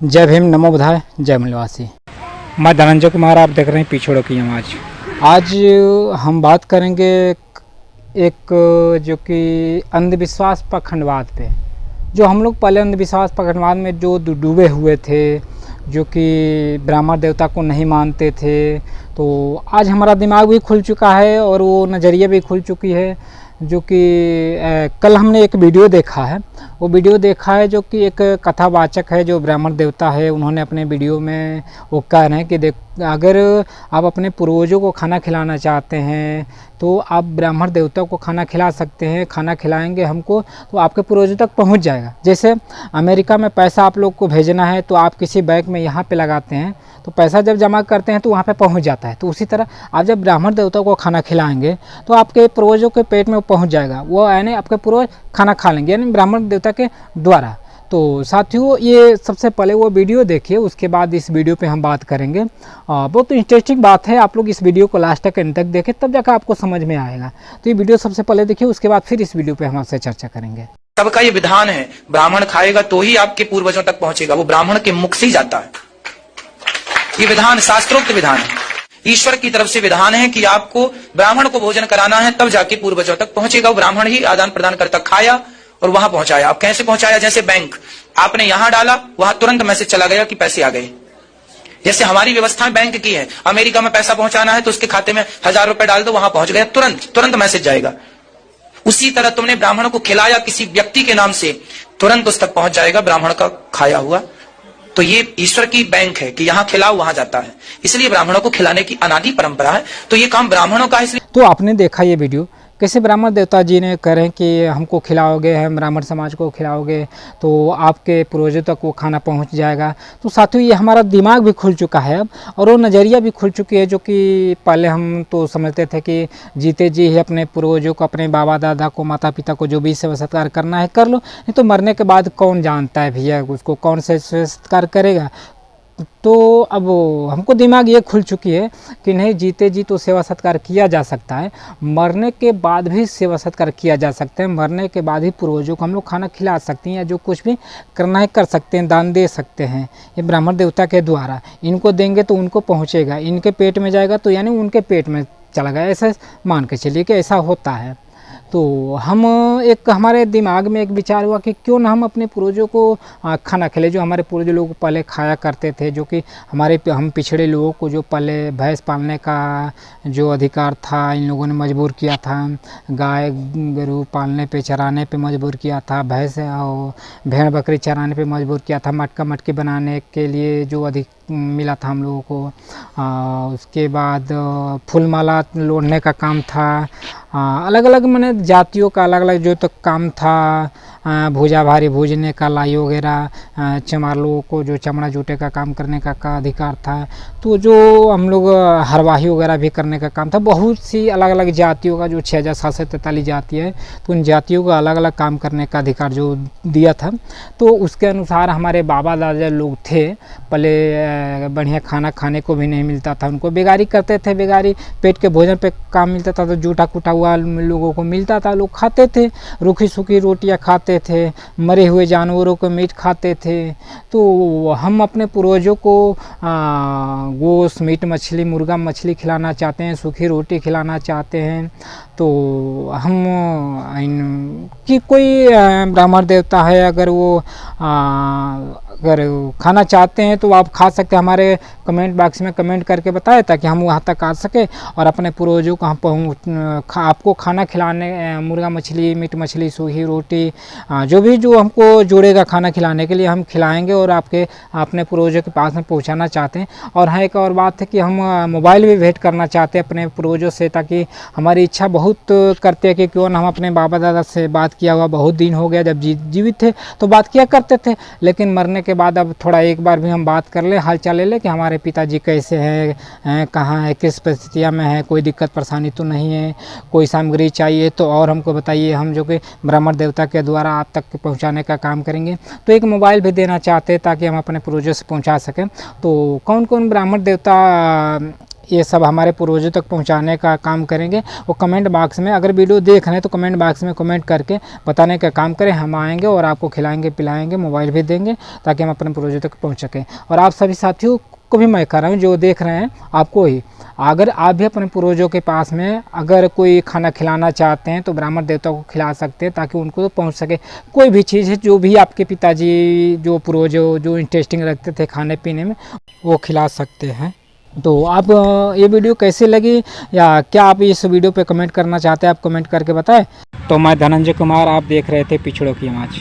जय भीम, नमो बुधाय, जय मूल्यवासी। मैं धनंजय कुमार, आप देख रहे हैं पिछड़ों की आवाज़। आज हम बात करेंगे एक जो कि अंधविश्वास पखंडवाद पे। जो हम लोग पहले अंधविश्वास पखंडवाद में जो डूबे हुए थे, जो कि ब्राह्मण देवता को नहीं मानते थे, तो आज हमारा दिमाग भी खुल चुका है और वो नज़रिया भी खुल चुकी है। जो कि कल हमने एक वीडियो देखा है, वो वीडियो देखा है जो कि एक कथावाचक है जो ब्राह्मण देवता है। उन्होंने अपने वीडियो में वो कह रहे हैं कि देख, अगर आप अपने पूर्वजों को खाना खिलाना चाहते हैं तो आप ब्राह्मण देवता को खाना खिला सकते हैं। खाना खिलाएंगे हमको तो आपके पूर्वजों तक पहुंच जाएगा। जैसे अमेरिका में पैसा आप लोग को भेजना है तो आप किसी बैंक में यहाँ पे लगाते हैं तो पैसा जब जमा करते हैं तो वहाँ पे पहुँच जाता है। तो उसी तरह आप जब ब्राह्मण देवता को खाना खिलाएंगे तो आपके पूर्वजों के पेट में वो पहुँच जाएगा। वो यानी आपके पूर्वज खाना खा लेंगे, यानी ब्राह्मण देवता के द्वारा। तो साथियों, ये सबसे पहले वो वीडियो देखिए, उसके बाद इस वीडियो पे हम बात करेंगे। बहुत इंटरेस्टिंग बात है, आप लोग इस वीडियो को लास्ट तक एंड तक देखें, तब जाकर आपको समझ में आएगा। तो ये वीडियो सबसे पहले देखिए, उसके बाद फिर इस वीडियो पे हम आपसे चर्चा करेंगे। सबका ये विधान है, ब्राह्मण खाएगा तो ही आपके पूर्वजों तक पहुंचेगा, वो ब्राह्मण के मुख से ही जाता है। ये विधान शास्त्रोक्त विधान है, ईश्वर की तरफ से विधान है कि आपको ब्राह्मण को भोजन कराना है, तब जाके पूर्वजों तक पहुंचेगा। वो ब्राह्मण ही आदान प्रदान करता, खाया और वहां पहुंचाया। अब कैसे पहुंचाया? जैसे बैंक आपने यहां डाला, वहां तुरंत मैसेज चला गया कि पैसे आ गए। जैसे हमारी व्यवस्था बैंक की है, अमेरिका में पैसा पहुंचाना है तो उसके खाते में 1000 रुपए डाल दो, वहां पहुंच गया, तुरंत मैसेज जाएगा। उसी तरह तुमने ब्राह्मण को खिलाया किसी व्यक्ति के नाम से, तुरंत उस तक पहुंच जाएगा ब्राह्मण का खाया हुआ। तो ये ईश्वर की बैंक है कि यहाँ खिलाओ वहां जाता है, इसलिए ब्राह्मणों को खिलाने की अनादि परंपरा है। तो ये काम ब्राह्मणों का है। इसलिए तो आपने देखा ये वीडियो, कैसे ब्राह्मण देवता जी ने कह रहे हैं कि हमको खिलाओगे, हम ब्राह्मण समाज को खिलाओगे तो आपके पूर्वजों तक वो खाना पहुंच जाएगा। तो साथियों, ये हमारा दिमाग भी खुल चुका है अब, और वो नज़रिया भी खुल चुकी है। जो कि पहले हम तो समझते थे कि जीते जी ही अपने पूर्वजों को, अपने बाबा दादा को, माता पिता को जो भी सेवा सत्कार करना है कर लो, नहीं तो मरने के बाद कौन जानता है भैया, उसको कौन से सेवा सत्कार करेगा। तो अब हमको दिमाग ये खुल चुकी है कि नहीं, जीते जी तो सेवा सत्कार किया जा सकता है, मरने के बाद भी सेवा सत्कार किया जा सकता है। मरने के बाद ही पूर्वजों को हम लोग खाना खिला सकते हैं, या जो कुछ भी करना है कर सकते हैं, दान दे सकते हैं। ये ब्राह्मण देवता के द्वारा इनको देंगे तो उनको पहुँचेगा, इनके पेट में जाएगा तो यानी उनके पेट में चला गया, ऐसा मान के चलिए कि ऐसा होता है। तो हम एक हमारे दिमाग में एक विचार हुआ कि क्यों ना हम अपने पूर्वजों को खाना खिले, जो हमारे पूर्वज लोग पहले खाया करते थे। जो कि हम पिछड़े लोगों को जो पहले भैंस पालने का जो अधिकार था, इन लोगों ने मजबूर किया था। गाय गरू पालने पे, चराने पे मजबूर किया था, भैंस और भेड़ बकरी चराने पे मजबूर किया था। मटका मटकी बनाने के लिए जो अधिक मिला था हम लोगों को। उसके बाद फूलमाला लोढ़ने का काम था। अलग अलग मैंने जातियों का अलग अलग जो तो काम था। भूजा भारी भूजने का, लाई वगैरह, चमार लोगों को जो चमड़ा जूटे का काम करने का अधिकार था। तो जो हम लोग हरवाही वगैरह भी करने का काम था। बहुत सी अलग अलग जातियों का, जो 6743 जाति है, तो उन जातियों का अलग अलग काम करने का अधिकार जो दिया था। तो उसके अनुसार हमारे बाबा दादा लोग थे, पहले बढ़िया खाना खाने को भी नहीं मिलता था, उनको बेगारी करते थे। बेगारी पेट के भोजन पे काम मिलता था तो जूठा कुटा हुआ लोगों को मिलता था, लोग खाते थे। रूखी सूखी रोटियां खाते थे, मरे हुए जानवरों को मीट खाते थे। तो हम अपने पूर्वजों को गोश्त, मीट, मछली, मुर्गा मछली खिलाना चाहते हैं, सूखी रोटी खिलाना चाहते हैं। तो हम कि कोई ब्राह्मण देवता है, अगर वो अगर खाना चाहते हैं तो आप खा सकते हैं। हमारे कमेंट बॉक्स में कमेंट करके बताएं ताकि हम वहाँ तक आ सके और अपने पूर्वजों को हम आपको खाना खिलाने, मुर्गा मछली, मीट मछली, सूखी रोटी, जो भी जो हमको जुड़ेगा खाना खिलाने के लिए हम खिलाएंगे और आपके अपने पूर्वजों के पास में पहुँचाना चाहते हैं। और हाँ, एक और बात है कि हम मोबाइल भी भेंट करना चाहते हैं अपने पूर्वजों से, ताकि हमारी इच्छा बहुत करते हैं कि क्यों ना हम अपने बाबा दादा से बात किया हुआ बहुत दिन हो गया, जब जीवित थे तो बात किया करते थे, लेकिन मरने के बाद अब थोड़ा एक बार भी हम बात कर ले, हाल चाल ले ले कि हमारे पिताजी कैसे हैं, कहाँ है, किस परिस्थितियाँ में है, कोई दिक्कत परेशानी तो नहीं है, कोई सामग्री चाहिए तो और हमको बताइए, हम जो कि ब्राह्मण देवता के द्वारा आप तक पहुँचाने का काम करेंगे। तो एक मोबाइल भी देना चाहते हैं ताकि हम अपने पूर्वजों से पहुँचा सकें। तो कौन कौन ब्राह्मण देवता ये सब हमारे पूर्वजों तक पहुंचाने का काम करेंगे। और कमेंट बॉक्स में अगर वीडियो देख रहे हैं तो कमेंट बॉक्स में कमेंट करके बताने का काम करें, हम आएंगे और आपको खिलाएंगे पिलाएंगे, मोबाइल भी देंगे ताकि हम अपने पूर्वजों तक पहुँच सकें। और आप सभी साथियों को भी मैं कह रहा हूँ, जो देख रहे हैं आपको ही, अगर आप भी अपने पूर्वजों के पास में अगर कोई खाना खिलाना चाहते हैं तो ब्राह्मण देवता को खिला सकते हैं ताकि उनको तो पहुंच सके। कोई भी चीज़ है जो भी आपके पिताजी जो पूर्वजों जो इंटरेस्टिंग रखते थे खाने पीने में, वो खिला सकते हैं। तो आप ये वीडियो कैसी लगी या क्या आप इस वीडियो पे कमेंट करना चाहते हैं, आप कमेंट करके बताएं। तो मैं धनंजय कुमार, आप देख रहे थे पिछड़ों की आवाज़।